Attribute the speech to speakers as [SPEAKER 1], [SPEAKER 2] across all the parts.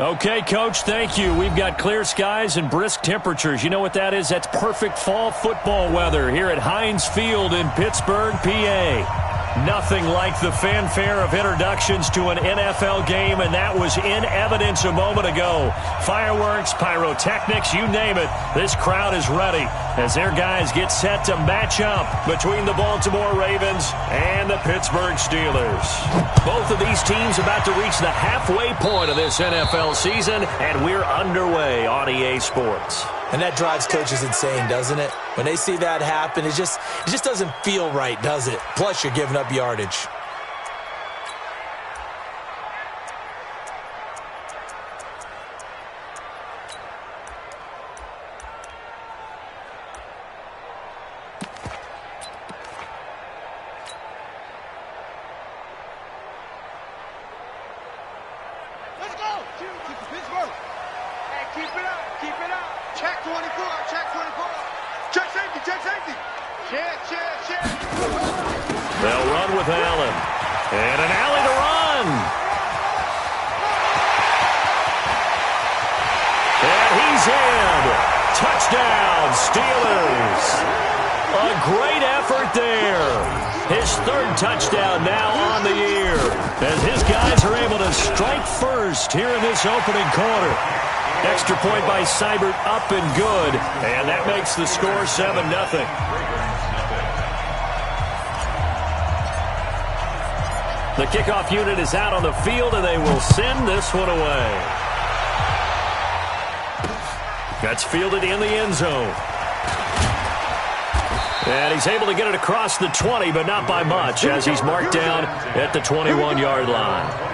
[SPEAKER 1] Okay, Coach, thank you. We've got clear skies and brisk temperatures. You know what that is? That's perfect fall football weather here at Heinz Field in Pittsburgh, PA. Nothing like the fanfare of introductions to an NFL game, and that was in evidence a moment ago. Fireworks, pyrotechnics, you name it. This crowd is ready as their guys get set to match up between the Baltimore Ravens and the Pittsburgh Steelers. Both of these teams about to reach the halfway point of this NFL season, and we're underway on EA Sports.
[SPEAKER 2] And that drives coaches insane, doesn't it? When they see that happen, it just doesn't feel right, does it? Plus, you're giving up yardage.
[SPEAKER 3] Let's go! Keep the Pittsburgh. Hey, keep it up. Keep it up. Check 24. Check 24. Check safety. Check safety. Check.
[SPEAKER 1] They'll run with Allen. And an alley to run. And he's in. Touchdown, Steelers. A great effort there. His third touchdown now on the year, as his guys are able to strike first here in this opening quarter. Extra point by Seibert, up and good, and that makes the score 7-0. The kickoff unit is out on the field, and they will send this one away. That's fielded in the end zone. And he's able to get it across the 20, but not by much, as he's marked down at the 21-yard line.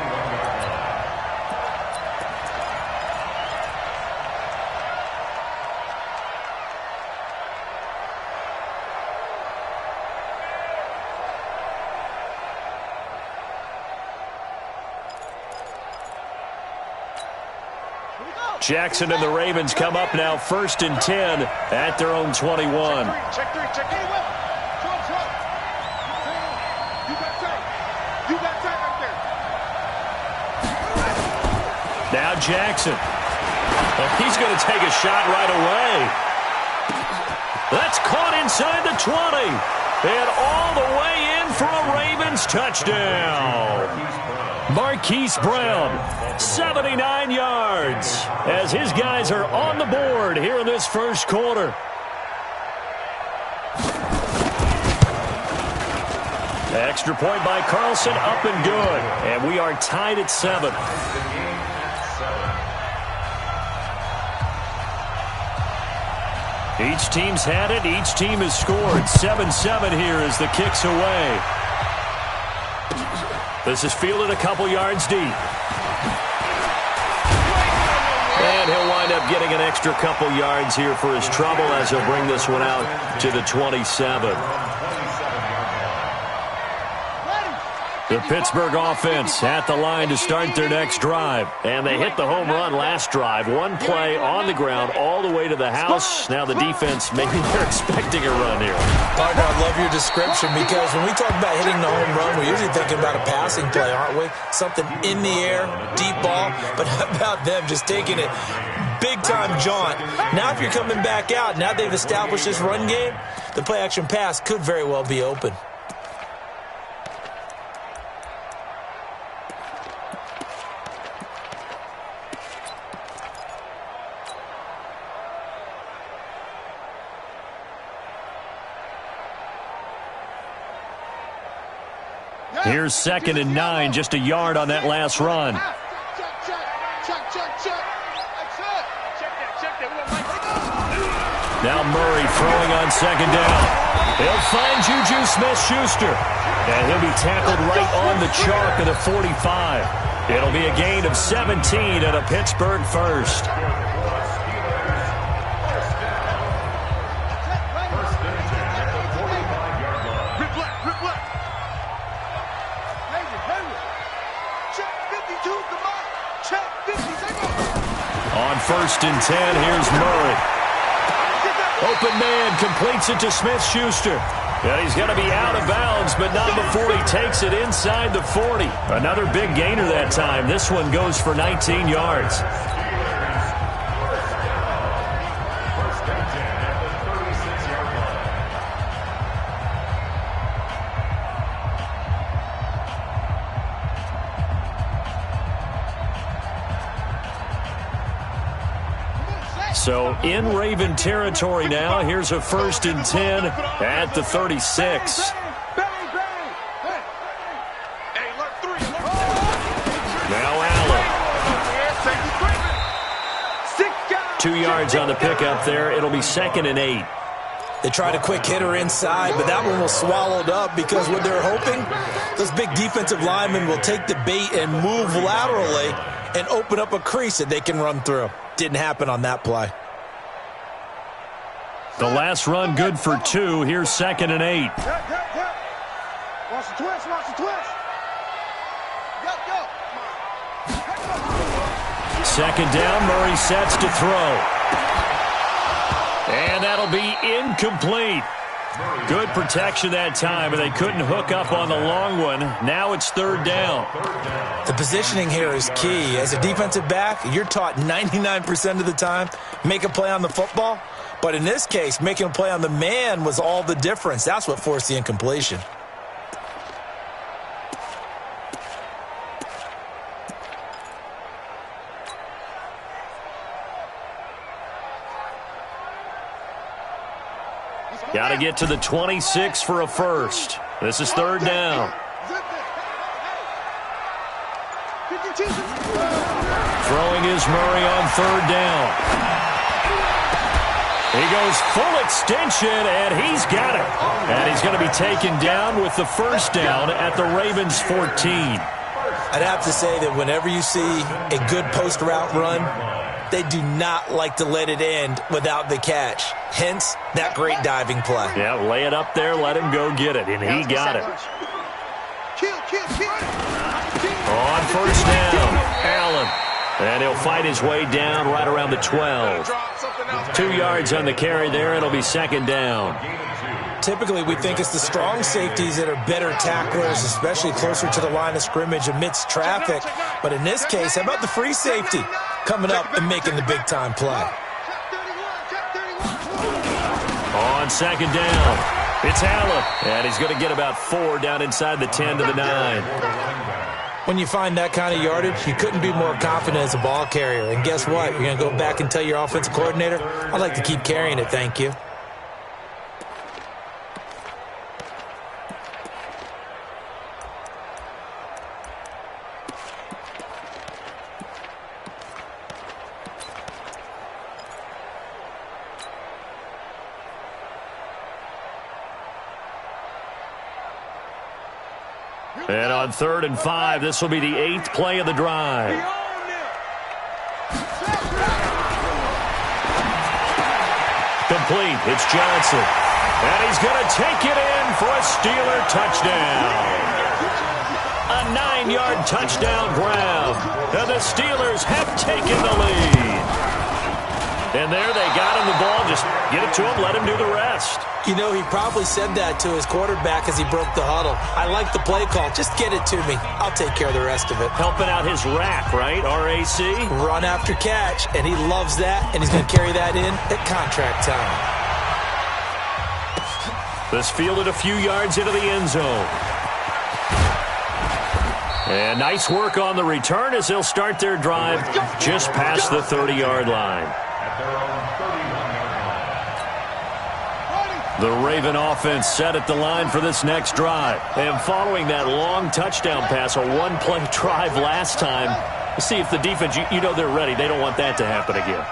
[SPEAKER 1] Jackson and the Ravens come up now 1st and 10 at their own 21.
[SPEAKER 3] Check three. Check three. You got tight. You got tight right there.
[SPEAKER 1] Now Jackson. And he's going to take a shot right away. That's caught inside the 20. And all the way in for a Ravens touchdown. Marquise Brown, 79 yards, as his guys are on the board here in this first quarter. Extra point by Carlson, up and good. And we are tied at 7. Each team's had it. Each team has scored. 7-7 here as the kick's away. This is fielded a couple yards deep. And he'll wind up getting an extra couple yards here for his trouble as he'll bring this one out to the 27. The Pittsburgh offense at the line to start their next drive. And they hit the home run last drive. One play on the ground all the way to the house. Now the defense, maybe they're expecting a run here.
[SPEAKER 2] Partner, I love your description, because when we talk about hitting the home run, we're usually thinking about a passing play, aren't we? Something in the air, deep ball. But how about them just taking it big-time jaunt? Now if you're coming back out, now they've established this run game, the play-action pass could very well be open.
[SPEAKER 1] Here's 2nd and 9, just a yard on that last run.
[SPEAKER 3] Check. That's it. Check that.
[SPEAKER 1] Now Murray throwing on 2nd down. He'll find Juju Smith-Schuster. And he'll be tackled right on the chalk of the 45. It'll be a gain of 17 and a Pittsburgh first. On 1st and 10, here's Murray. Open man completes it to Smith-Schuster. And he's going to be out of bounds, but not before he takes it inside the 40. Another big gainer that time. This one goes for 19 yards. So in Raven territory now. Here's a 1st and 10 at the 36. Now Allen. 2 yards on the pickup there. It'll be 2nd and 8.
[SPEAKER 2] They tried a quick hitter inside, but that one was swallowed up because what they're hoping, those big defensive linemen will take the bait and move laterally and open up a crease that they can run through. Didn't happen on that play.
[SPEAKER 1] The last run good for 2. Here's 2nd and 8.
[SPEAKER 3] Watch the twist, watch the twist. Go.
[SPEAKER 1] 2nd down, Murray sets to throw. And that'll be incomplete. Good protection that time, but they couldn't hook up on the long one. Now it's 3rd down.
[SPEAKER 2] The positioning here is key. As a defensive back, you're taught 99% of the time, make a play on the football. But in this case, making a play on the man was all the difference. That's what forced the incompletion.
[SPEAKER 1] Got to get to the 26 for a first. This is 3rd down. Throwing is Murray on 3rd down. He goes full extension, and he's got it. And he's going to be taken down with the 1st down at the Ravens 14.
[SPEAKER 2] I'd have to say that whenever you see a good post route run, they do not like to let it end without the catch. Hence, that great diving play.
[SPEAKER 1] Yeah, lay it up there, let him go get it, and he got it. On 1st down, Allen. And he'll fight his way down right around the 12. 2 yards on the carry there. It'll be 2nd down.
[SPEAKER 2] Typically, we think it's the strong safeties that are better tacklers, especially closer to the line of scrimmage amidst traffic. But in this case, how about the free safety coming up and making the big-time play?
[SPEAKER 1] On 2nd down, it's Allen. And he's going to get about 4 down inside the 10 to the 9.
[SPEAKER 2] When you find that kind of yardage, you couldn't be more confident as a ball carrier. And guess what? You're going to go back and tell your offensive coordinator, I'd like to keep carrying it, thank you.
[SPEAKER 1] And on 3rd and 5, this will be the 8th play of the drive. Complete. It's Johnson. And he's going to take it in for a Steeler touchdown. A 9-yard touchdown grab. And the Steelers have taken the lead. And there they got him the ball. Just get it to him, let him do the rest.
[SPEAKER 2] You know, he probably said that to his quarterback as he broke the huddle. I like the play call. Just get it to me. I'll take care of the rest of it.
[SPEAKER 1] Helping out his rack, right? RAC?
[SPEAKER 2] Run after catch, and he loves that, and he's going to carry that in at contract time.
[SPEAKER 1] This fielded a few yards into the end zone. And nice work on the return as they'll start their drive just past the 30-yard line. The Raven offense set at the line for this next drive. And following that long touchdown pass, a one-play drive last time, see if the defense, you know they're ready. They don't want that to happen again.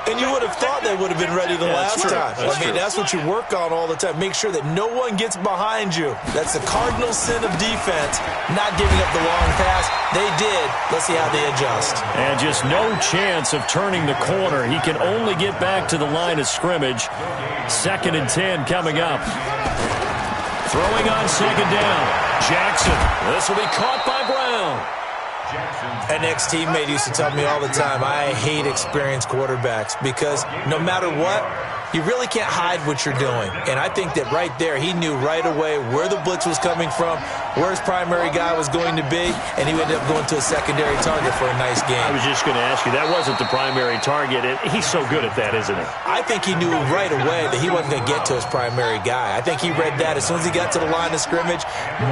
[SPEAKER 2] And you would have thought they would have been ready the last time.
[SPEAKER 1] That's
[SPEAKER 2] what you work on all the time. Make sure that no one gets behind you. That's the cardinal sin of defense, not giving up the long pass. They did. Let's see how they adjust.
[SPEAKER 1] And just no chance of turning the corner. He can only get back to the line of scrimmage. 2nd and 10 coming up. Throwing on 2nd down. Jackson. This will be caught by Brown.
[SPEAKER 2] An ex-teammate used to tell me all the time, I hate experienced quarterbacks because no matter what, you really can't hide what you're doing. And I think that right there, he knew right away where the blitz was coming from, where his primary guy was going to be, and he ended up going to a secondary target for a nice game.
[SPEAKER 1] I was just going to ask you, that wasn't the primary target. He's so good at that, isn't he?
[SPEAKER 2] I think he knew right away that he wasn't going to get to his primary guy. I think he read that as soon as he got to the line of scrimmage,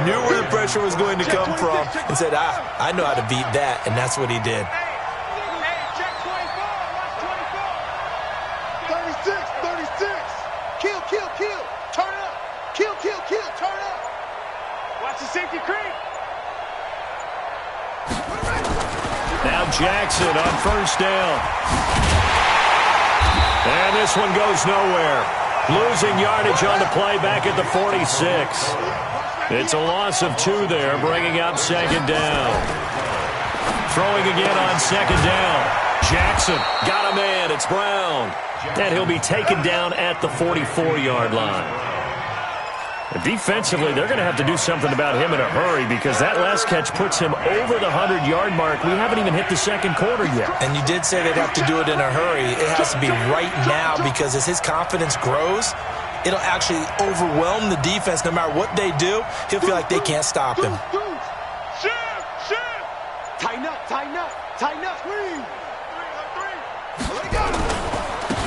[SPEAKER 2] knew where the pressure was going to come from, and said, I know how to beat that, and that's what he did.
[SPEAKER 3] 36. Turn up. Kill. Turn up. Watch the safety creep.
[SPEAKER 1] Now Jackson on first down. And this one goes nowhere. Losing yardage on the play back at the 46. It's a loss of 2 there, bringing up second down. Throwing again on second down. Jackson got a man. It's Brown. And he'll be taken down at the 44-yard line. Defensively, they're going to have to do something about him in a hurry because that last catch puts him over the 100-yard mark. We haven't even hit the second quarter yet.
[SPEAKER 2] And you did say they'd have to do it in a hurry. It has to be right now because as his confidence grows, it'll actually overwhelm the defense. No matter what they do, he'll feel like they can't stop him.
[SPEAKER 3] Tighten up. Three. Let it go.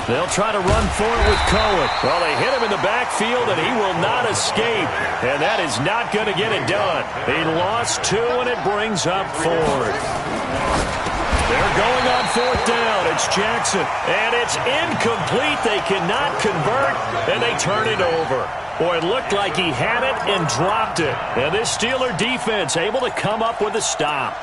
[SPEAKER 1] They'll try to run for it with Cohen. Well, they hit him in the backfield, and he will not escape. And that is not going to get it done. He lost 2, and it brings up 4. They're going on 4th down. It's Jackson. And it's incomplete. They cannot convert, and they turn it over. Boy, it looked like he had it and dropped it. And this Steeler defense able to come up with a stop.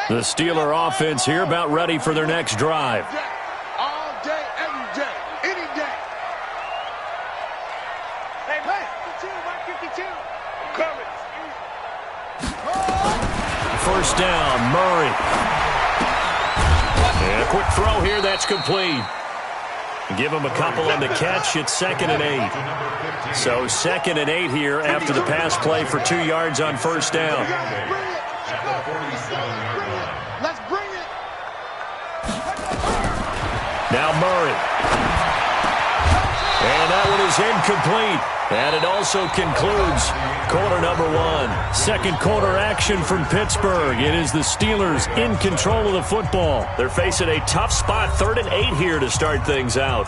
[SPEAKER 1] The Steeler offense here about ready for their next drive.
[SPEAKER 3] All day, every day, any day. Hey, 52. Coming.
[SPEAKER 1] First down, Murray. And a quick throw here, that's complete. Give him a couple on the catch. It's 2nd and 8. So 2nd and 8 here after the pass play for 2 yards on first down.
[SPEAKER 3] Let's bring it.
[SPEAKER 1] Now Murray. And that one is incomplete. And it also concludes quarter number 1. Second quarter action from Pittsburgh. It is the Steelers in control of the football. They're facing a tough spot, 3rd and 8 here to start things out.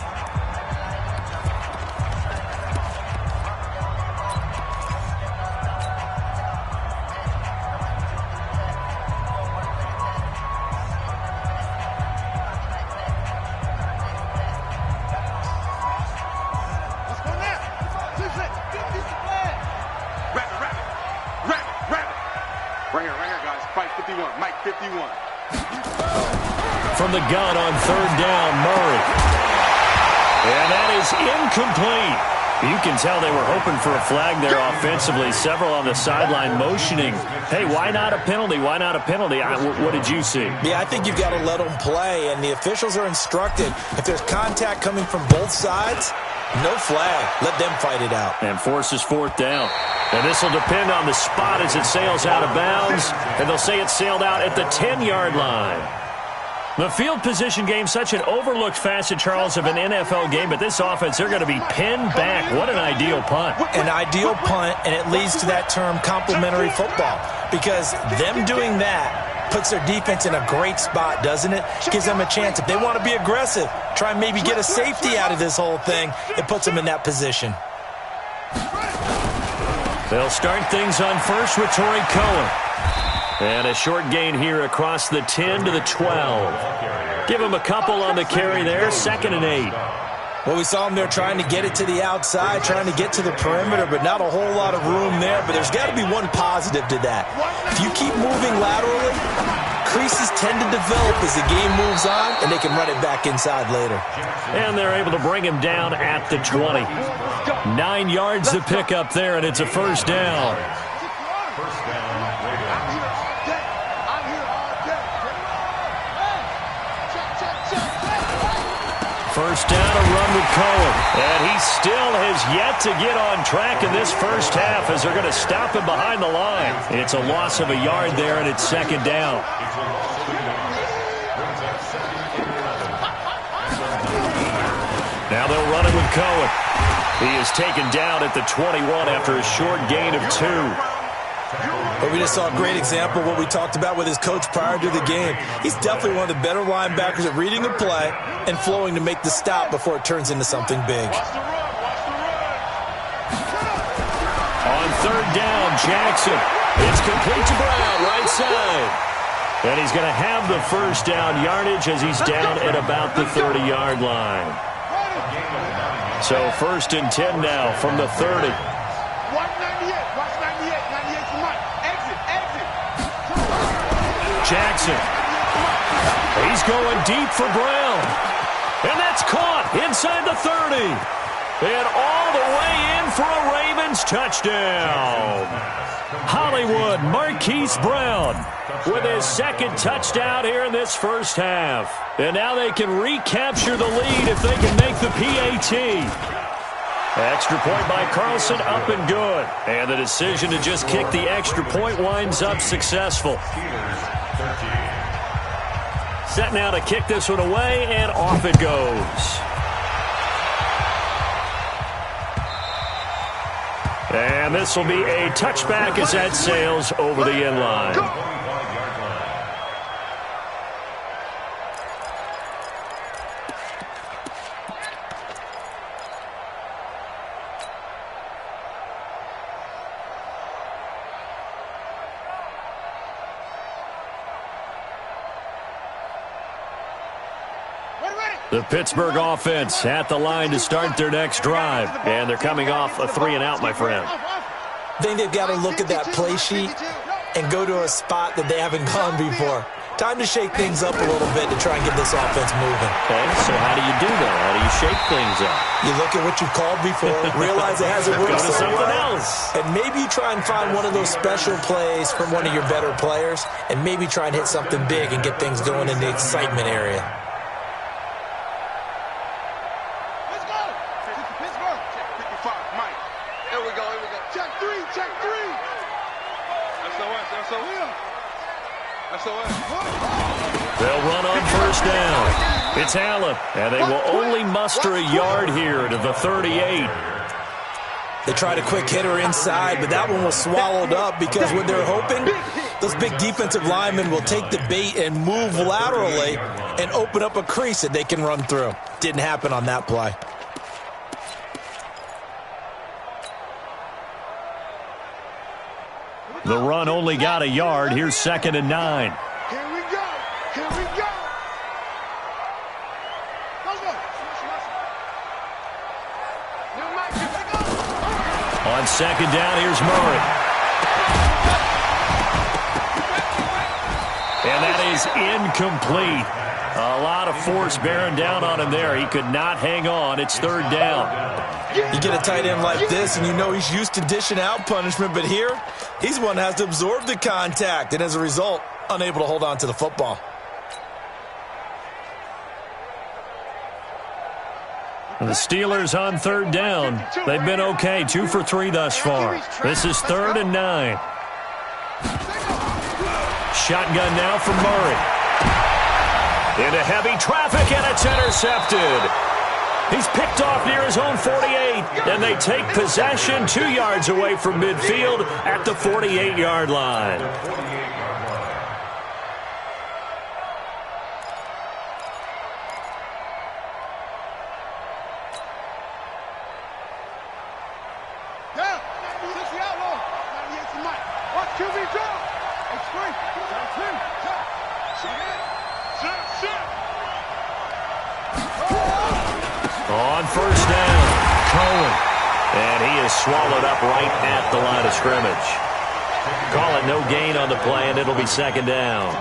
[SPEAKER 1] From the gun on 3rd down, Murray. And that is incomplete. You can tell they were hoping for a flag there offensively. Several on the sideline motioning. Hey, why not a penalty? Why not a penalty? What did you see?
[SPEAKER 2] Yeah, I think you've got to let them play, and the officials are instructed. If there's contact coming from both sides, no flag. Let them fight it out.
[SPEAKER 1] And forces 4th down. And this will depend on the spot as it sails out of bounds. And they'll say it sailed out at the 10-yard line. The field position game, such an overlooked facet, Charles, of an NFL game. But this offense, they're going to be pinned back. What an ideal punt.
[SPEAKER 2] An ideal punt, and it leads to that term complementary football. Because them doing that puts their defense in a great spot, doesn't it? Gives them a chance. If they want to be aggressive, try and maybe get a safety out of this whole thing, it puts them in that position.
[SPEAKER 1] They'll start things on first with Torrey Cohen. And a short gain here across the 10 to the 12. Give him a couple on the carry there, 2nd and 8.
[SPEAKER 2] Well, we saw them there trying to get it to the outside, trying to get to the perimeter, but not a whole lot of room there. But there's got to be one positive to that. If you keep moving laterally, creases tend to develop as the game moves on, and they can run it back inside later.
[SPEAKER 1] And they're able to bring him down at the 20. 9 yards to pick up there, and it's a first down. First down, a run with Cohen. And he still has yet to get on track in this first half as they're going to stop him behind the line. It's a loss of a yard there, and it's second down. Now they'll run it with Cohen. He is taken down at the 21 after a short gain of 2.
[SPEAKER 2] But we just saw a great example of what we talked about with his coach prior to the game. He's definitely one of the better linebackers at reading a play and flowing to make the stop before it turns into something big.
[SPEAKER 1] On third down, Jackson. It's complete to Brown, right side. And he's going to have the first down yardage as he's down at about the 30-yard line. So first and 10 now from the 30. Jackson. He's going deep for Brown. And that's caught inside the 30. And all the way in for a Ravens touchdown. Hollywood Marquise Brown with his second touchdown here in this first half. And now they can recapture the lead if they can make the PAT. Extra point by Carlson, up and good. And the decision to just kick the extra point winds up successful. Set now to kick this one away, and off it goes. And this will be a touchback as that sails over the end line. The Pittsburgh offense at the line to start their next drive. And they're coming off a 3-and-out, my friend.
[SPEAKER 2] I think they've got to look at that play sheet and go to a spot that they haven't gone before. Time to shake things up a little bit to try and get this offense moving.
[SPEAKER 1] Okay, so how do you do that? How do you shake things up?
[SPEAKER 2] You look at what you've called before, realize it hasn't worked
[SPEAKER 1] Go to
[SPEAKER 2] so
[SPEAKER 1] something
[SPEAKER 2] well,
[SPEAKER 1] else.
[SPEAKER 2] and maybe try and find one of those special plays from one of your better players, and maybe try and hit something big and get things going in the excitement area.
[SPEAKER 1] They'll run on first down. It's Allen, and they will only muster a yard here to the 38.
[SPEAKER 2] They tried a quick hitter inside, but that one was swallowed up because what they're hoping, those big defensive linemen will take the bait and move laterally and open up a crease that they can run through. Didn't happen on that play.
[SPEAKER 1] The run only got a yard. Here's 2nd and 9.
[SPEAKER 3] Here we go. Here we go.
[SPEAKER 1] On 2nd down, here's Murray. And that is incomplete. A lot of force bearing down on him there. He could not hang on. It's 3rd down.
[SPEAKER 2] You get a tight end like this, and you know he's used to dishing out punishment, but here, he's one that has to absorb the contact, and as a result, unable to hold on to the football.
[SPEAKER 1] The Steelers on 3rd down. They've been okay, 2 for 3 thus far. This is 3rd and 9. Shotgun now from Murray. Into heavy traffic, and it's intercepted. He's picked off near his own 48, and they take possession 2 yards away from midfield at the 48-yard line. On first down, Cohen. And he is swallowed up right at the line of scrimmage. Call it no gain on the play, and it'll be 2nd down.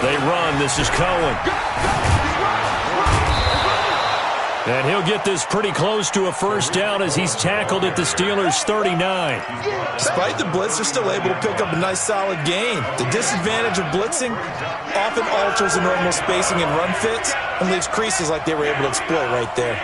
[SPEAKER 1] They run. This is Cohen. And he'll get this pretty close to a first down as he's tackled at the Steelers' 39.
[SPEAKER 2] Despite the blitz, they're still able to pick up a nice solid gain. The disadvantage of blitzing often alters the normal spacing and run fits and leaves creases like they were able to exploit right there.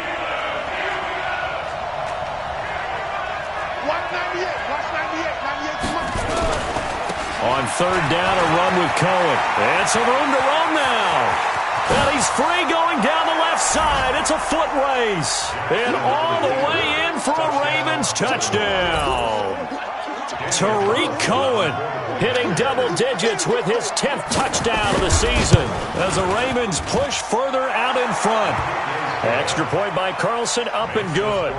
[SPEAKER 1] On third down, a run with Cohen. And some room to roam now. And he's free going down the left side. It's a foot race. And all the way in for a Ravens touchdown. Tariq Cohen hitting double digits with his 10th touchdown of the season as the Ravens push further out in front. Extra point by Carlson, up and good.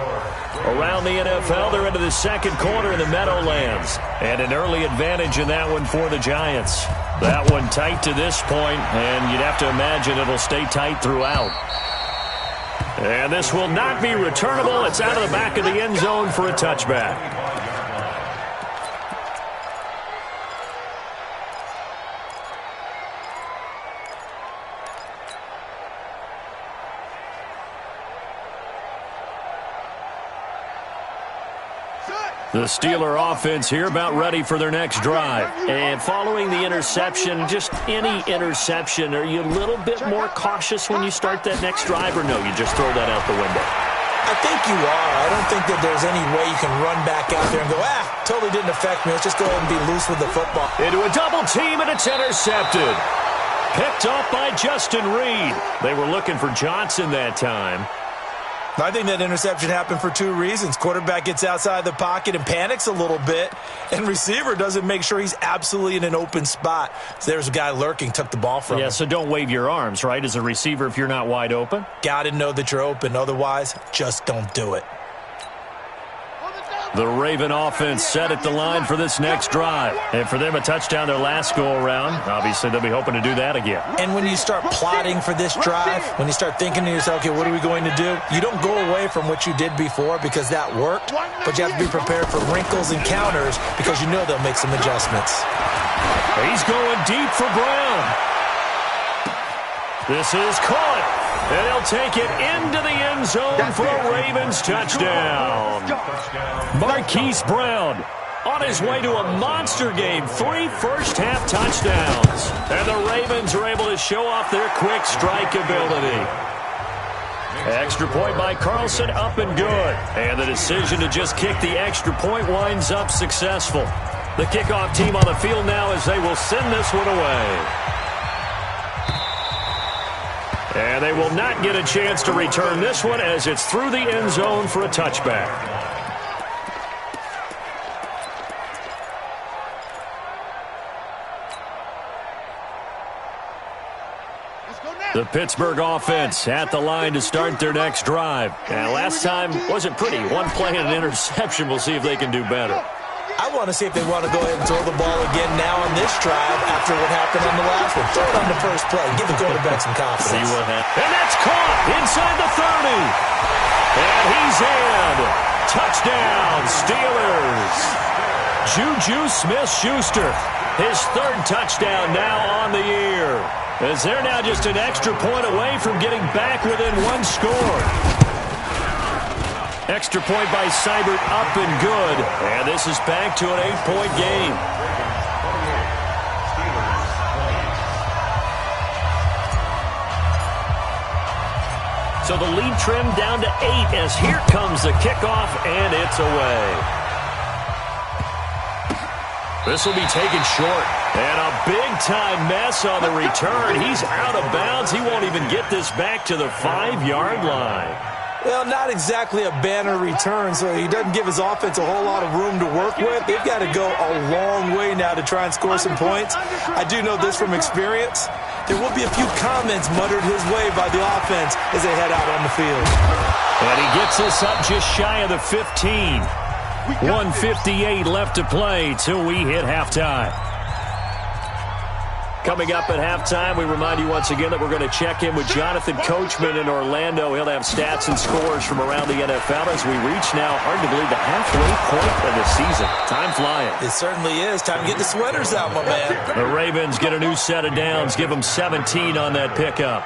[SPEAKER 1] Around the NFL, they're into the second quarter in the Meadowlands. And an early advantage in that one for the Giants. That one tight to this point, and you'd have to imagine it'll stay tight throughout. And this will not be returnable. It's out of the back of the end zone for a touchback. The Steeler offense here about ready for their next drive.
[SPEAKER 4] And following the interception, just any interception, are you a little bit more cautious when you start that next drive, or no, you just throw that out the window?
[SPEAKER 2] I think you are. I don't think that there's any way you can run back out there and go, totally didn't affect me. Let's just go ahead and be loose with the football.
[SPEAKER 1] Into a double team, and it's intercepted. Picked off by Justin Reed. They were looking for Johnson that time.
[SPEAKER 2] I think that interception happened for two reasons. Quarterback gets outside the pocket and panics a little bit, and receiver doesn't make sure he's absolutely in an open spot. So there's a guy lurking, took the ball from him.
[SPEAKER 1] Yeah, so don't wave your arms, right, as a receiver if you're not wide open?
[SPEAKER 2] Got to know that you're open. Otherwise, just don't do it.
[SPEAKER 1] The Raven offense set at the line for this next drive. And for them, a touchdown their last go-around. Obviously, they'll be hoping to do that again.
[SPEAKER 2] And when you start plotting for this drive, when you start thinking to yourself, okay, what are we going to do? You don't go away from what you did before because that worked, but you have to be prepared for wrinkles and counters because you know they'll make some adjustments.
[SPEAKER 1] He's going deep for Brown. This is caught. And he'll take it into the end zone for a Ravens touchdown. Marquise Brown on his way to a monster game. 3 first-half touchdowns. And the Ravens are able to show off their quick strike ability. Extra point by Carlson, up and good. And the decision to just kick the extra point winds up successful. The kickoff team on the field now as they will send this one away. And they will not get a chance to return this one as it's through the end zone for a touchback. The Pittsburgh offense at the line to start their next drive. And last time wasn't pretty. One play and an interception. We'll see if they can do better.
[SPEAKER 2] I want to see if they want to go ahead and throw the ball again now on this drive after what happened on the last one. Throw it on the first play. Give the quarterback some confidence.
[SPEAKER 1] See what happens. And that's caught inside the 30. And he's in. Touchdown, Steelers. Juju Smith-Schuster, his 3rd touchdown now on the year. As they're now just an extra point away from getting back within 1 score. Extra point by Seibert, up and good. And this is back to an 8-point game. So the lead trimmed down to 8 as here comes the kickoff, and it's away. This will be taken short. And a big-time mess on the return. He's out of bounds. He won't even get this back to the 5-yard line.
[SPEAKER 2] Well, not exactly a banner return, so he doesn't give his offense a whole lot of room to work with. They've got to go a long way now to try and score some points. I do know this from experience. There will be a few comments muttered his way by the offense as they head out on the field.
[SPEAKER 1] And he gets us up just shy of the 15. 1:58 left to play till we hit halftime. Coming up at halftime, we remind you once again that we're going to check in with Jonathan Coachman in Orlando. He'll have stats and scores from around the NFL as we reach now, hard to believe, the halfway point of the season. Time flying.
[SPEAKER 2] It certainly is. Time to get the sweaters out, my man.
[SPEAKER 1] The Ravens get a new set of downs. Give them 17 on that pickup.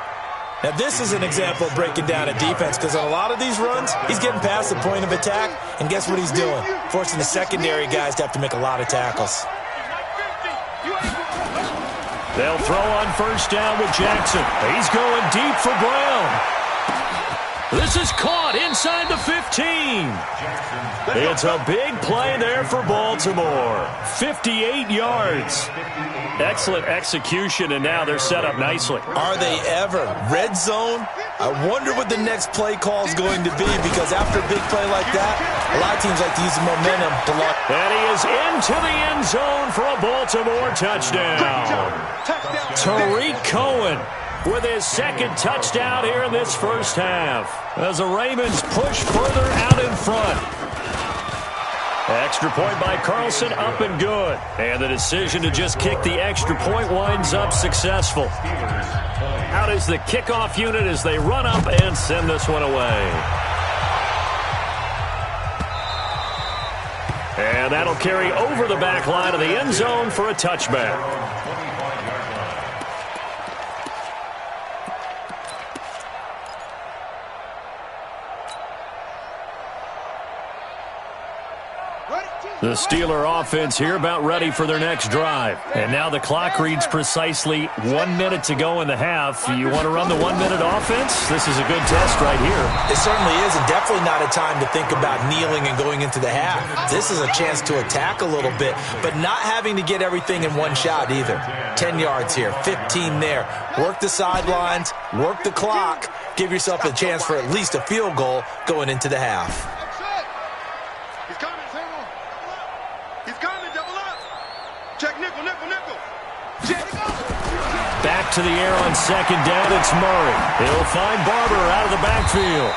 [SPEAKER 2] Now, this is an example of breaking down a defense because on a lot of these runs, he's getting past the point of attack, and guess what he's doing? Forcing the secondary guys to have to make a lot of tackles.
[SPEAKER 1] They'll throw on first down with Jackson. He's going deep for Brown. This is caught inside the 15. It's a big play there for Baltimore. 58 yards. Excellent execution, and now they're set up nicely.
[SPEAKER 2] Are they ever? Red zone? I wonder what the next play call is going to be, because after a big play like that, a lot of teams like to use the momentum to launch.
[SPEAKER 1] And he is into the end zone for a Baltimore touchdown. Tariq Cohen with his second touchdown here in this first half, as the Ravens push further out in front. Extra point by Carlson, up and good. And the decision to just kick the extra point winds up successful. Out is the kickoff unit as they run up and send this one away. And that'll carry over the back line of the end zone for a touchback. The Steeler offense here about ready for their next drive. And now the clock reads precisely 1 minute to go in the half. You want to run the 1 minute offense? This is a good test right here.
[SPEAKER 2] It certainly is, and definitely not a time to think about kneeling and going into the half. This is a chance to attack a little bit, but not having to get everything in one shot either. 10 yards here, 15 there. Work the sidelines, work the clock. Give yourself a chance for at least a field goal going into the half.
[SPEAKER 1] Back to the air on second down, it's Murray. He'll find Barber out of the backfield.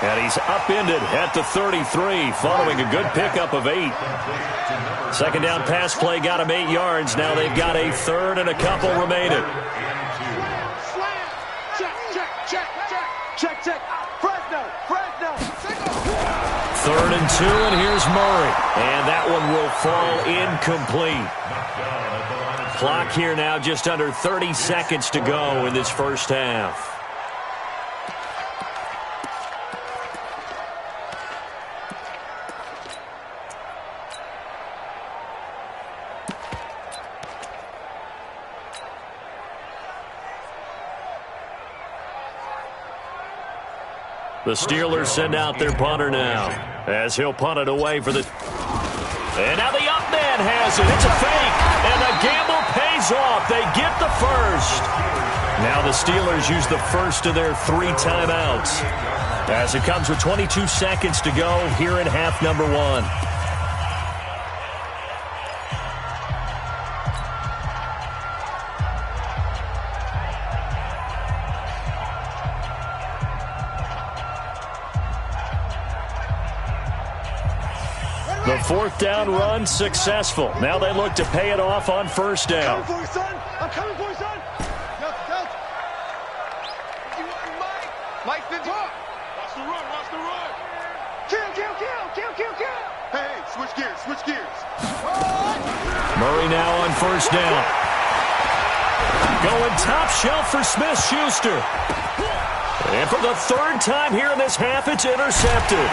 [SPEAKER 1] And he's upended at the 33, following a good pickup of 8. Second down pass play got him 8 yards. Now they've got a third and a couple remaining.
[SPEAKER 3] Check. Fresno.
[SPEAKER 1] Third and 2, and here's Murray. And that one will fall incomplete. Clock here now, just under 30 seconds to go in this first half. The Steelers send out their punter now, as he'll punt it away for the... And now the up man has it. It's a fake, and the gamble pays off. They get the first. Now the Steelers use the first of their 3 timeouts, as it comes with 22 seconds to go here in half number 1. The 4th down run successful. Now they look to pay it off on first down.
[SPEAKER 3] I'm coming for you, son. You want Mike? Mike's been talk. Watch the run. Kill. Hey, switch gears.
[SPEAKER 1] Murray now on first down. Going top shelf for Smith-Schuster. And for the 3rd time here in this half, it's intercepted.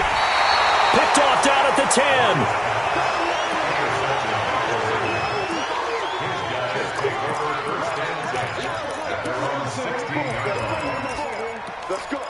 [SPEAKER 1] Picked off down at the 10.
[SPEAKER 3] Let's go.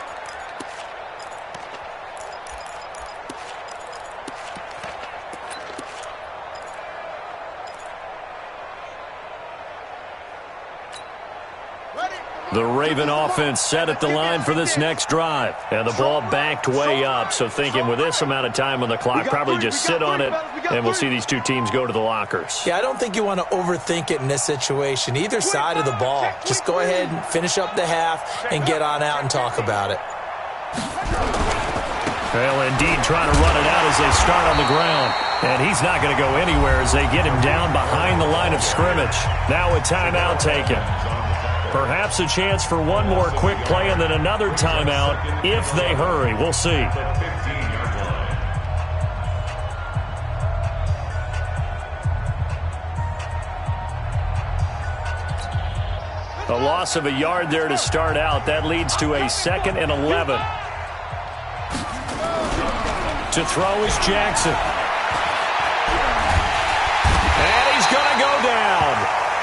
[SPEAKER 1] The Raven offense set at the line for this next drive. And the ball backed way up, so thinking with this amount of time on the clock, probably just sit on it, and we'll see these two teams go to the lockers.
[SPEAKER 2] Yeah, I don't think you want to overthink it in this situation. Either side of the ball. Just go ahead and finish up the half and get on out and talk about it.
[SPEAKER 1] Well, indeed, trying to run it out as they start on the ground. And he's not going to go anywhere as they get him down behind the line of scrimmage. Now a timeout taken. Perhaps a chance for one more quick play and then another timeout if they hurry. We'll see. A loss of a yard there to start out. That leads to a 2nd and 11. To throw is Jackson. And he's going to go down.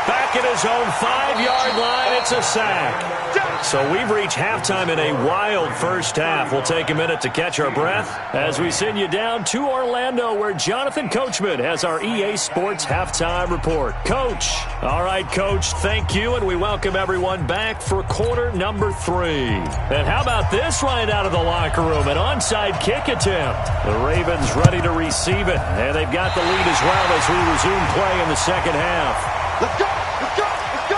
[SPEAKER 1] Back at his own 5-yard line, it's a sack. So we've reached halftime in a wild first half. We'll take a minute to catch our breath as we send you down to Orlando, where Jonathan Coachman has our EA Sports Halftime Report. Coach. All right, Coach, thank you, and we welcome everyone back for quarter number 3. And how about this right out of the locker room? An onside kick attempt. The Ravens ready to receive it, and they've got the lead as well as we resume play in the second half.
[SPEAKER 3] Let's go! Let's go! Let's go!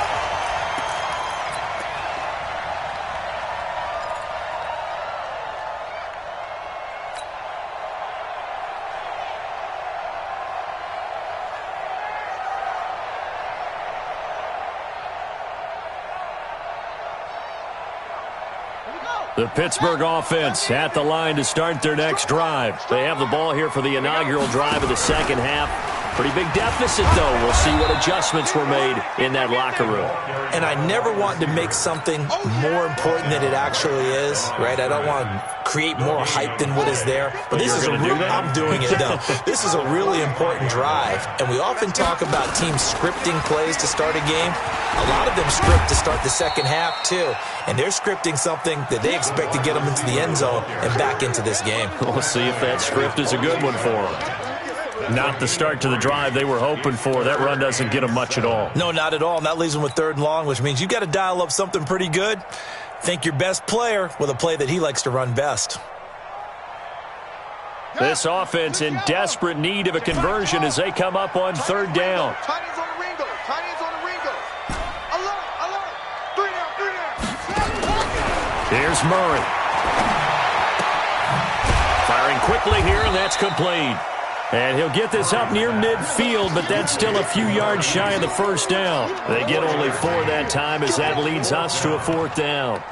[SPEAKER 1] The Pittsburgh offense at the line to start their next drive. They have the ball here for the inaugural drive of the second half. Pretty big deficit, though. We'll see what adjustments were made in that locker room.
[SPEAKER 2] And I never want to make something more important than it actually is, right? I don't want to create more hype than what is there. But this is I'm doing it, though. This is a really important drive. And we often talk about teams scripting plays to start a game. A lot of them script to start the second half, too. And they're scripting something that they expect to get them into the end zone and back into this game.
[SPEAKER 1] We'll see if that script is a good one for them. Not the start to the drive they were hoping for. That run doesn't get them much at all.
[SPEAKER 2] No, not at all. And that leaves them with 3rd and long, which means you've got to dial up something pretty good. Think your best player with a play that he likes to run best.
[SPEAKER 1] This offense in desperate need of a conversion as they come up on 3rd down.
[SPEAKER 3] Tight ends on the Ringo. Tight ends on the Ringo. Alert. 3 down.
[SPEAKER 1] Here's Murray. Firing quickly here, and that's complete. And he'll get this up near midfield, but that's still a few yards shy of the first down. They get only 4 that time as that leads us to a 4th down.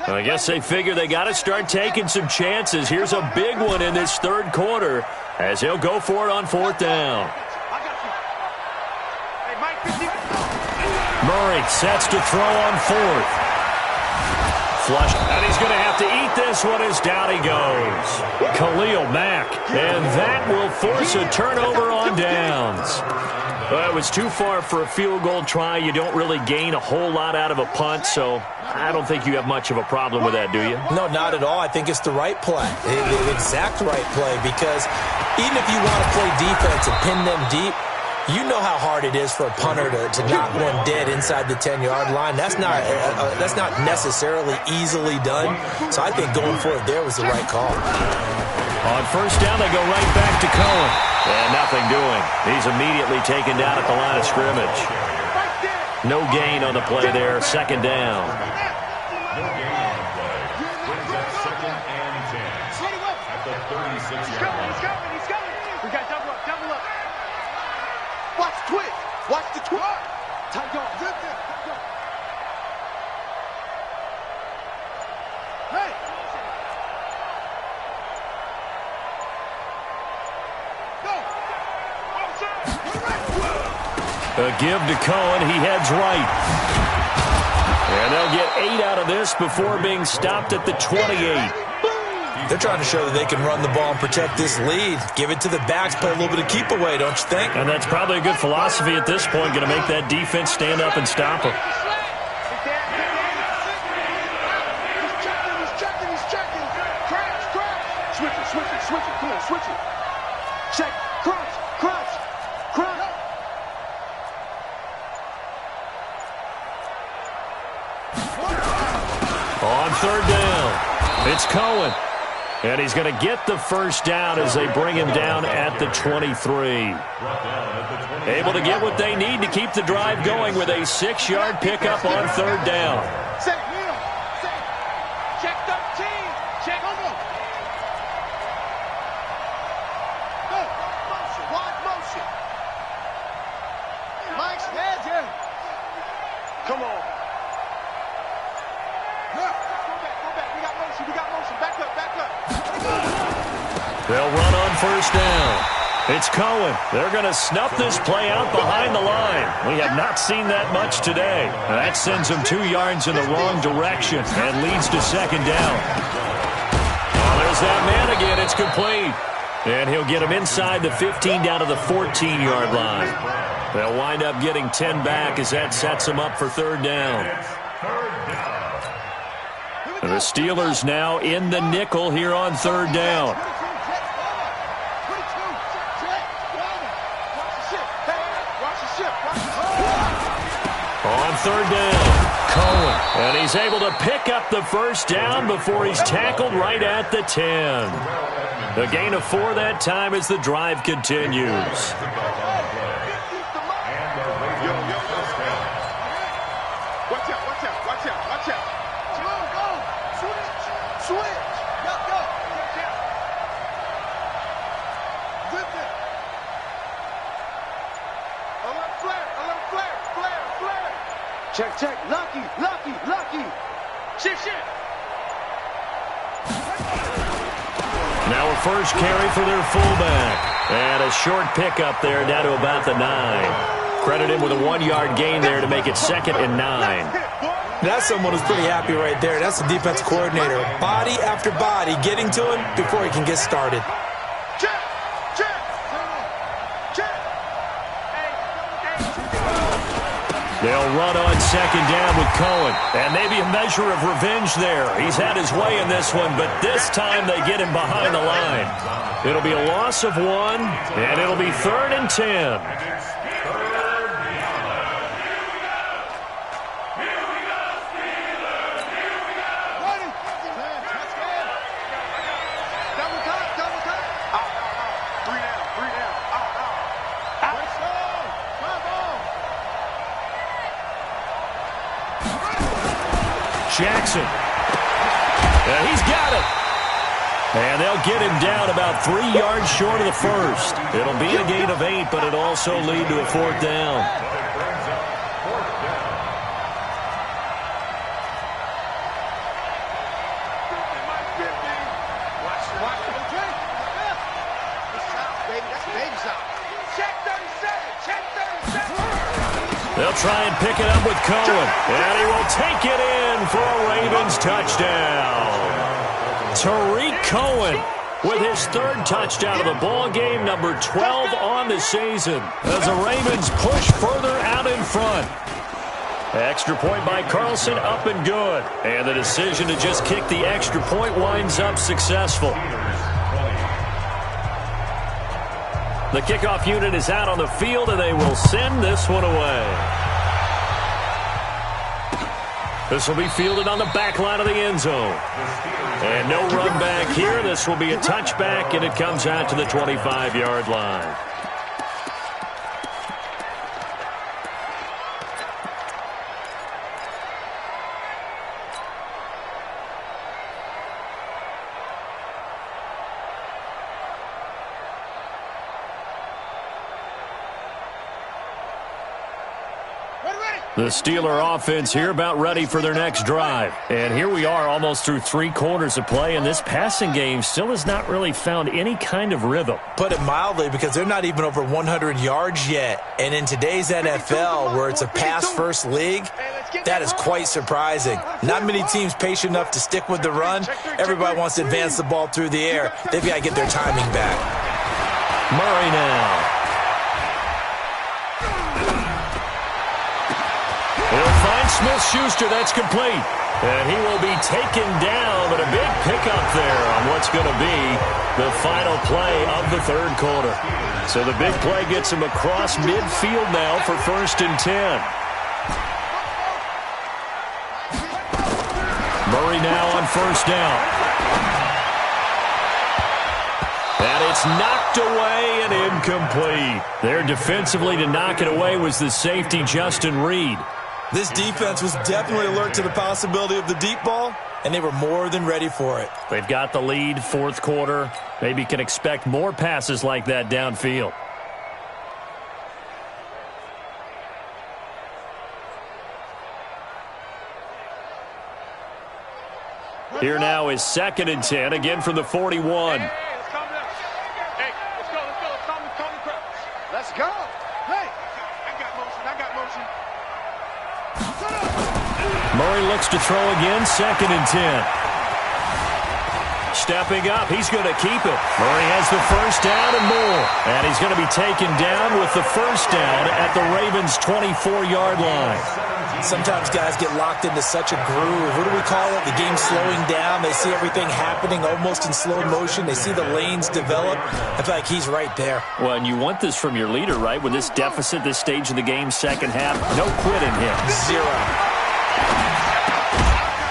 [SPEAKER 1] I guess they figure they got to start taking some chances. Here's a big one in this 3rd quarter as he'll go for it on 4th down. Murray sets to throw on 4th. Flush, and he's going to have to eat this one as down he goes. Khalil Mack, and that will force a turnover on downs. Well, it was too far for a field goal try. You don't really gain a whole lot out of a punt, so I don't think you have much of a problem with that, do you?
[SPEAKER 2] No, not at all. I think it's the right play, the exact right play, because even if you want to play defense and pin them deep, you know how hard it is for a punter to knock one dead inside the 10-yard line. That's not necessarily easily done. So I think going for it there was the right call.
[SPEAKER 1] On 1st down, they go right back to Cohen. And nothing doing. He's immediately taken down at the line of scrimmage. No gain on the play there. 2nd down.
[SPEAKER 3] Watch the twist. Watch the twist. Tight on. Hey.
[SPEAKER 1] A give to Cohen. He heads right. And they'll get 8 out of this before being stopped at the 28.
[SPEAKER 2] They're trying to show that they can run the ball and protect this lead. Give it to the backs, play a little bit of keep away, don't you think?
[SPEAKER 1] And that's probably a good philosophy at this point, going to make that defense stand up and stop them.
[SPEAKER 3] He's checking. Crash. Switch it. Come on, switch it. Check. Crunch.
[SPEAKER 1] On 3rd down, it's Cohen. And he's going to get the 1st down as they bring him down at the 23. Able to get what they need to keep the drive going with a 6-yard pickup on 3rd down.
[SPEAKER 3] Check 13. Check. Go. Motion. Wide motion. Mike's head here. Come on.
[SPEAKER 1] They'll run on first down. It's Cohen. They're going to snuff this play out behind the line. We have not seen that much today. That sends them 2 yards in the wrong direction and leads to second down. Oh, there's that man again. It's complete. And he'll get him inside the 15 down to the 14-yard line. They'll wind up getting 10 back as that sets them up for third down. The Steelers now in the nickel here on third down. On third down, Cohen. And he's able to pick up the first down before he's tackled right at the 10. The gain of 4 that time as the drive continues.
[SPEAKER 3] Check, check, lucky. Shift.
[SPEAKER 1] Now a first carry for their fullback. And a short pickup there down to about the 9. Credit him with a 1-yard gain there to make it 2nd and 9.
[SPEAKER 2] That's someone who's pretty happy right there. That's the defense coordinator. Body after body getting to him before he can get started.
[SPEAKER 1] They'll run on second down with Cohen. And maybe a measure of revenge there. He's had his way in this one, but this time they get him behind the line. It'll be a loss of 1, and it'll be 3rd and 10. Jackson. And he's got it. And they'll get him down about 3 yards short of the first. It'll be a gain of 8, but it'll also lead to a 4th down. They'll try and pick it up with Cohen. And he will take it in for a Ravens touchdown. Tariq Cohen with his 3rd touchdown of the ball game, number 12 on the season, as the Ravens push further out in front. Extra point by Carlson, up and good. And the decision to just kick the extra point winds up successful. The kickoff unit is out on the field, and they will send this one away. This will be fielded on the back line of the end zone. And no run back here. This will be a touchback, and it comes out to the 25-yard line. The Steeler offense here about ready for their next drive. And here we are almost through 3 quarters of play, and this passing game still has not really found any kind of rhythm.
[SPEAKER 2] Put it mildly, because they're not even over 100 yards yet. And in today's NFL, where it's a pass-first league, that is quite surprising. Not many teams patient enough to stick with the run. Everybody wants to advance the ball through the air. They've got to get their timing back.
[SPEAKER 1] Murray now. He'll find Smith-Schuster. That's complete. And he will be taken down, but a big pickup there on what's going to be the final play of the 3rd quarter. So the big play gets him across midfield now for 1st and 10. Murray now on 1st down. And it's knocked away and incomplete. There defensively to knock it away was the safety, Justin Reed.
[SPEAKER 2] This defense was definitely alert to the possibility of the deep ball, and they were more than ready for it.
[SPEAKER 1] They've got the lead, 4th quarter. Maybe can expect more passes like that downfield. Here now is 2nd and 10, again from the 41.
[SPEAKER 3] Hey, let's calm down. Hey, let's go. Let's calm the crowd. Let's go. Hey, I got motion.
[SPEAKER 1] Murray looks to throw again, 2nd and 10. Stepping up, he's going to keep it. Murray has the first down and more. And he's going to be taken down with the first down at the Ravens' 24-yard line.
[SPEAKER 2] Sometimes guys get locked into such a groove. What do we call it? The game's slowing down. They see everything happening almost in slow motion. They see the lanes develop. I feel like he's right there.
[SPEAKER 1] Well, and you want this from your leader, right? With this deficit, this stage of the game, second half, no quit in him.
[SPEAKER 2] Zero.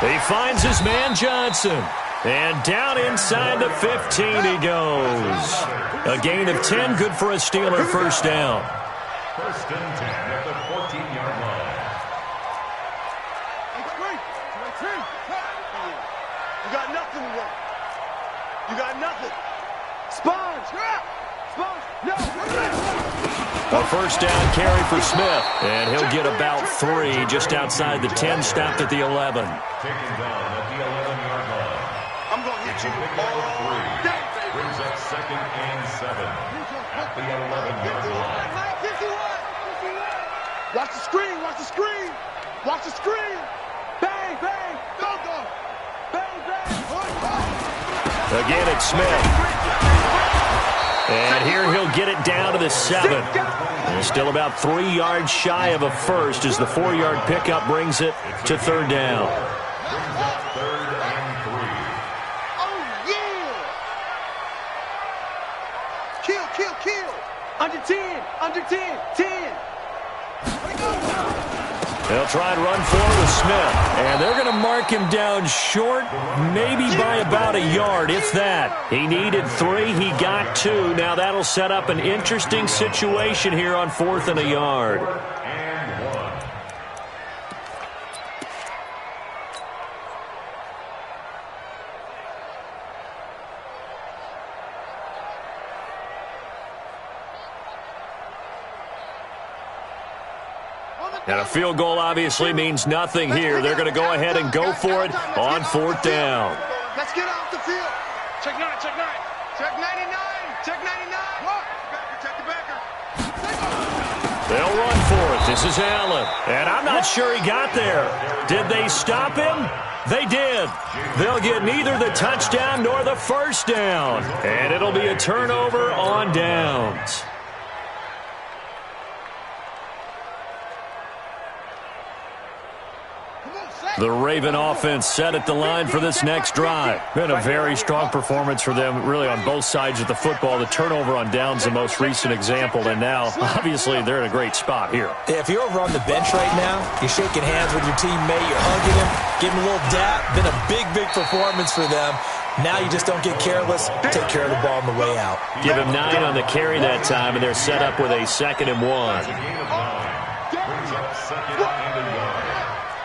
[SPEAKER 1] He finds his man Johnson. And down inside the 15 he goes. A gain of 10, good for a Steeler first down.
[SPEAKER 5] First and 10 at the 14-yard line.
[SPEAKER 3] You got nothing to work. You got nothing. Sponge. No.
[SPEAKER 1] A first down carry for Smith. And he'll get about 3 just outside the 10, stopped at the 11.
[SPEAKER 5] Taken down at the 11-yard line.
[SPEAKER 3] I'm going to hit you.
[SPEAKER 5] Brings up 2nd and 7 at the 11-yard line.
[SPEAKER 3] Watch the screen. Watch the screen. Bang, bang. Go. Bang, bang.
[SPEAKER 1] Again, it's Smith. And here he'll get it down to the 7. And still about 3 yards shy of a first as the 4-yard pickup brings it to 3rd down.
[SPEAKER 5] Brings up 3rd and 3.
[SPEAKER 3] Oh, yeah. Kill. Under 10. 10.
[SPEAKER 1] They'll try and run forward with Smith. And they're going to mark him down short, maybe by about a yard, if that. He needed 3. He got 2. Now that'll set up an interesting situation here on 4th and a yard.
[SPEAKER 5] And 1.
[SPEAKER 1] And a field goal obviously means nothing here. They're going to go ahead and go for it on 4th down.
[SPEAKER 3] Let's get off the field. Check 9. Check 99. Check 99. Check the backer.
[SPEAKER 1] They'll run for it. This is Allen. And I'm not sure he got there. Did they stop him? They did. They'll get neither the touchdown nor the first down. And it'll be a turnover on downs. The Raven offense set at the line for this next drive. Been a very strong performance for them, really on both sides of the football. The turnover on downs, the most recent example, and now, obviously, they're in a great spot here.
[SPEAKER 2] If you're over on the bench right now, you're shaking hands with your teammate, you're hugging him, giving him a little dap. Been a big performance for them. Now you just don't get careless. Take care of the ball on the way out.
[SPEAKER 1] Give him 9 on the carry that time, and they're set up with a 2nd and 1.
[SPEAKER 5] Brings up 2nd and a yard.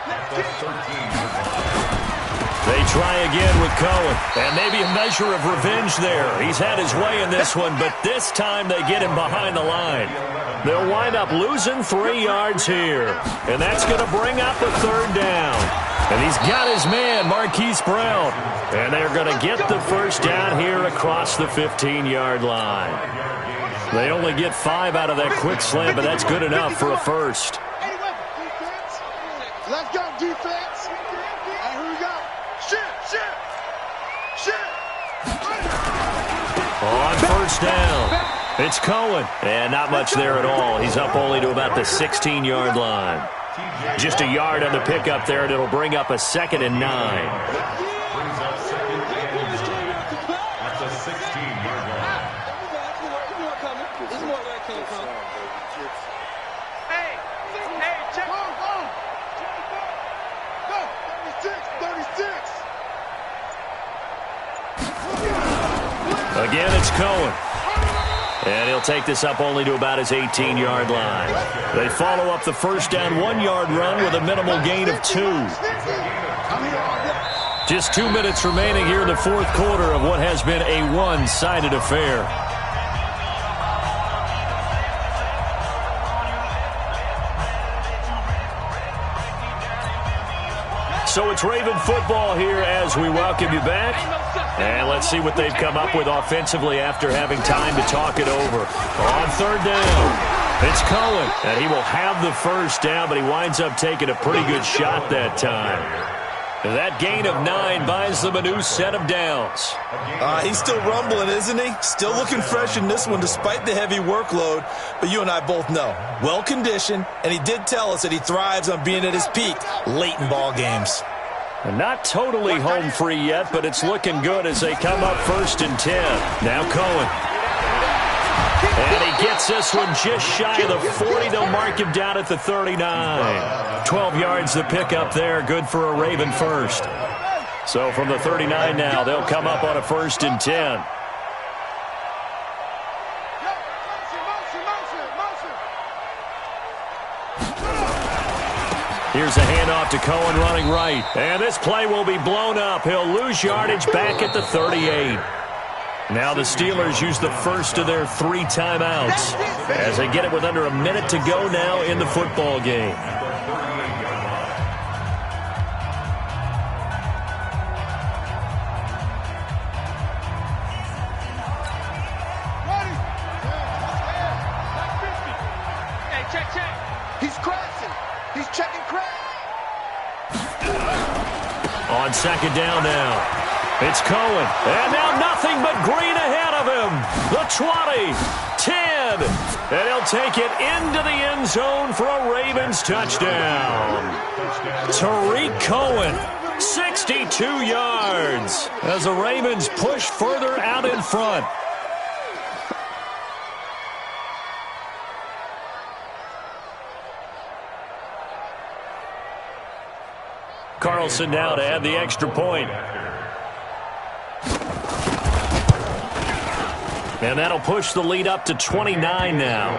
[SPEAKER 5] At the 13-yard line.
[SPEAKER 1] They try again with Cohen, and maybe a measure of revenge there. He's had his way in this one, but this time they get him behind the line. They'll wind up losing 3 yards here, and that's going to bring up a 3rd down. And he's got his man, Marquise Brown, and they're going to get the first down here across the 15-yard line. They only get 5 out of that quick slant, but that's good enough for a first.
[SPEAKER 3] Let's go, defense. And here we go. Shit.
[SPEAKER 1] On first down, it's Cohen. And not much there at all. He's up only to about the 16-yard line. Just a yard on the pickup there, and it'll bring up a 2nd and 9.
[SPEAKER 5] Brings up 2nd and 9 at the 16-yard line.
[SPEAKER 3] Hey, check. Go. 36.
[SPEAKER 1] Again, it's Cohen. And he'll take this up only to about his 18-yard line. They follow up the first down 1-yard run with a minimal gain of 2. Just 2 minutes remaining here in the 4th quarter of what has been a one-sided affair. So it's Raven football here as we welcome you back. And let's see what they've come up with offensively after having time to talk it over. On third down, it's Cohen. And he will have the first down, but he winds up taking a pretty good shot that time. That gain of 9 buys them a new set of downs.
[SPEAKER 2] He's still rumbling, isn't he? Still looking fresh in this one despite the heavy workload. But you and I both know, well-conditioned, and he did tell us that he thrives on being at his peak late in ball games.
[SPEAKER 1] And not totally home free yet, but it's looking good as they come up 1st and 10. Now Cohen. And he gets this one just shy of the 40. They'll mark him down at the 39. 12 yards to pick up there. Good for a Raven first. So from the 39 now, they'll come up on a 1st and 10. Here's a handoff to Cohen running right. And this play will be blown up. He'll lose yardage back at the 38. Now the Steelers use the first of their 3 timeouts as they get it with under a minute to go now in the football game.
[SPEAKER 3] Hey, check. He's crashing. He's checking crash.
[SPEAKER 1] On 2nd down now. It's Cohen, and now nothing but green ahead of him. The 20, 10, and he'll take it into the end zone for a Ravens touchdown. Tariq Cohen, 62 yards, as the Ravens push further out in front. Carlson now to add the extra point. And that'll push the lead up to 29 now.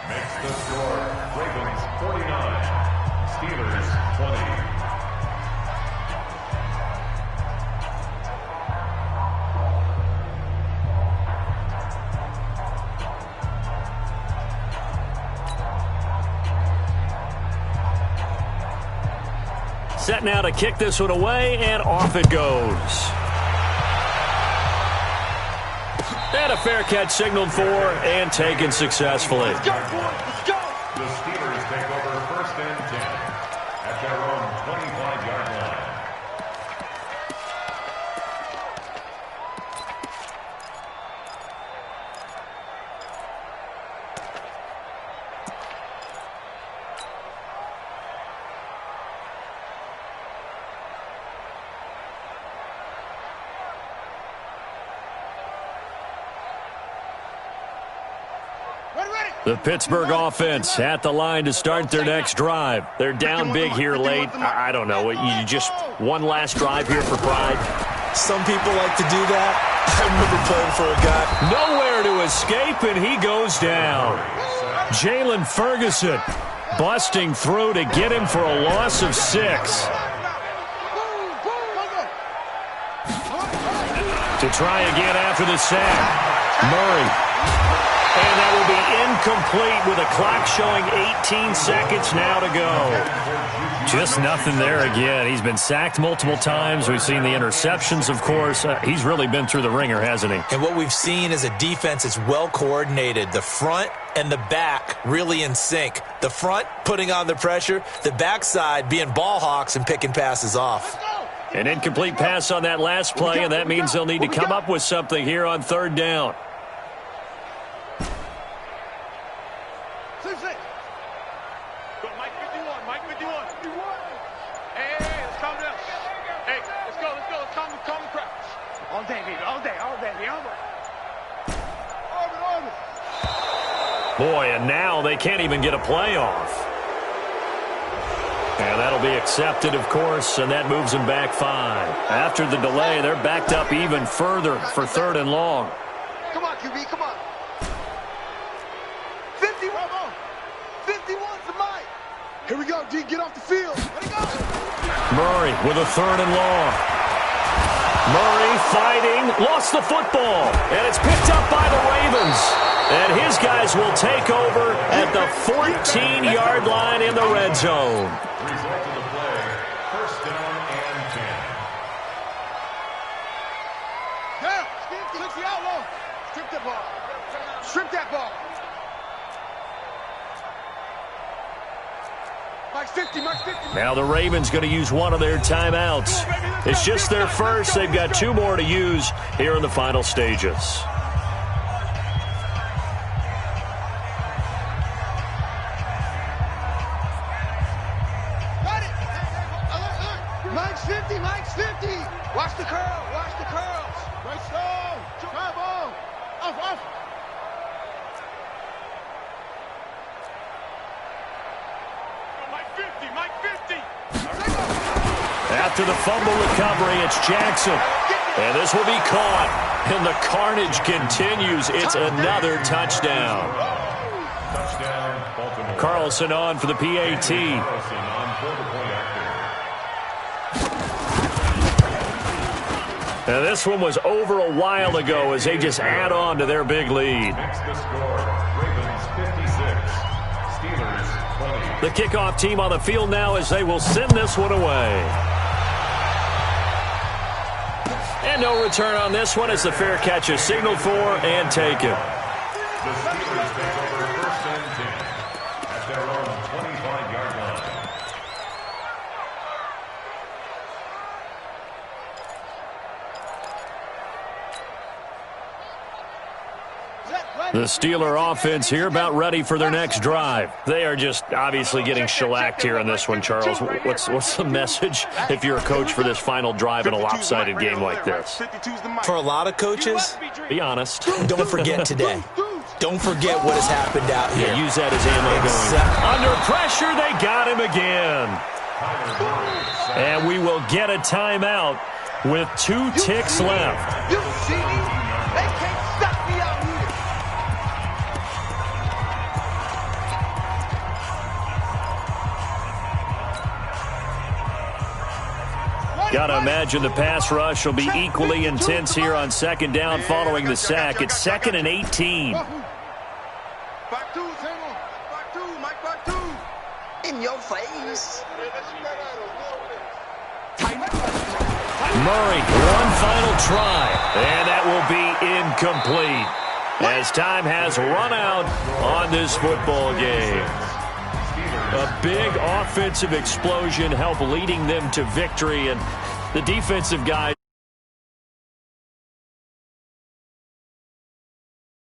[SPEAKER 5] Makes the score Ravens 49, Steelers 20.
[SPEAKER 1] Set now to kick this one away, and off it goes. And a fair catch signaled for and taken successfully.
[SPEAKER 3] Let's go, boys. Let's go.
[SPEAKER 5] The Steelers take over 1st and 10 at their own 25-yard line.
[SPEAKER 1] The Pittsburgh offense at the line to start their next drive. They're down big here late. I don't know. You just one last drive here for pride.
[SPEAKER 2] Some people like to do that. I remember playing for a guy.
[SPEAKER 1] Nowhere to escape, and he goes down. Jalen Ferguson busting through to get him for a loss of 6. To try again after the sack. Murray. And that will be incomplete with a clock showing 18 seconds now to go. Just nothing there again. He's been sacked multiple times. We've seen the interceptions, of course. He's really been through the ringer, hasn't he?
[SPEAKER 2] And what we've seen is a defense that's well coordinated. The front and the back really in sync. The front putting on the pressure. The backside being ball hawks and picking passes off.
[SPEAKER 1] An incomplete pass on that last play, and that means they'll need to come up with something here on 3rd down. Boy, and now they can't even get a playoff. And that'll be accepted, of course, and that moves them back 5. After the delay, they're backed up even further for 3rd and long.
[SPEAKER 3] Come on, QB, come on. 51. 51's the mic. Here we go, D. Get off the field. Let it go.
[SPEAKER 1] Murray with a 3rd and long. Murray fighting, lost the football, and it's picked up by the Ravens. And his guys will take over at the 14-yard line in the red zone.
[SPEAKER 5] Result of the play,
[SPEAKER 1] Now the Ravens going to use one of their timeouts. It's just their first. They've got 2 more to use here in the final stages.
[SPEAKER 3] Mike's 50, Mike's 50. Watch the curl, watch the curls. Right slow. Try ball. Off. Mike 50, Mike 50.
[SPEAKER 1] After the fumble recovery, it's Jackson. And this will be caught. And the carnage continues. It's another touchdown.
[SPEAKER 5] Touchdown, Baltimore.
[SPEAKER 1] Carlson on for the PAT.
[SPEAKER 5] Carlson on for the point after.
[SPEAKER 1] Now this one was over a while ago as they just add on to their big lead.
[SPEAKER 5] Next the score, Ravens 56, Steelers 20.
[SPEAKER 1] The kickoff team on the field now as they will send this one away. And no return on this one as the fair catch is signaled for and taken.
[SPEAKER 5] The Steelers take over 1st and 10 at their own 25-yard line.
[SPEAKER 1] The Steeler offense here about ready for their next drive. They are just obviously getting shellacked here in this one, Charles. What's the message if you're a coach for this final drive in a lopsided game like this?
[SPEAKER 2] For a lot of coaches,
[SPEAKER 1] Be honest.
[SPEAKER 2] don't forget today. Don't forget what has happened out here.
[SPEAKER 1] Yeah, use that as ammo going. Under pressure, they got him again. And we will get a timeout with 2 ticks left.
[SPEAKER 3] You see me? They can't stop me out here.
[SPEAKER 1] Got to imagine the pass rush will be equally intense here on 2nd down following the sack. It's 2nd and 18.
[SPEAKER 3] Back two, Samuel. Back two, Mike, back two. In your face.
[SPEAKER 1] Murray, one final try, and that will be incomplete as time has run out on this football game. A big offensive explosion helped leading them to victory, and the defensive guys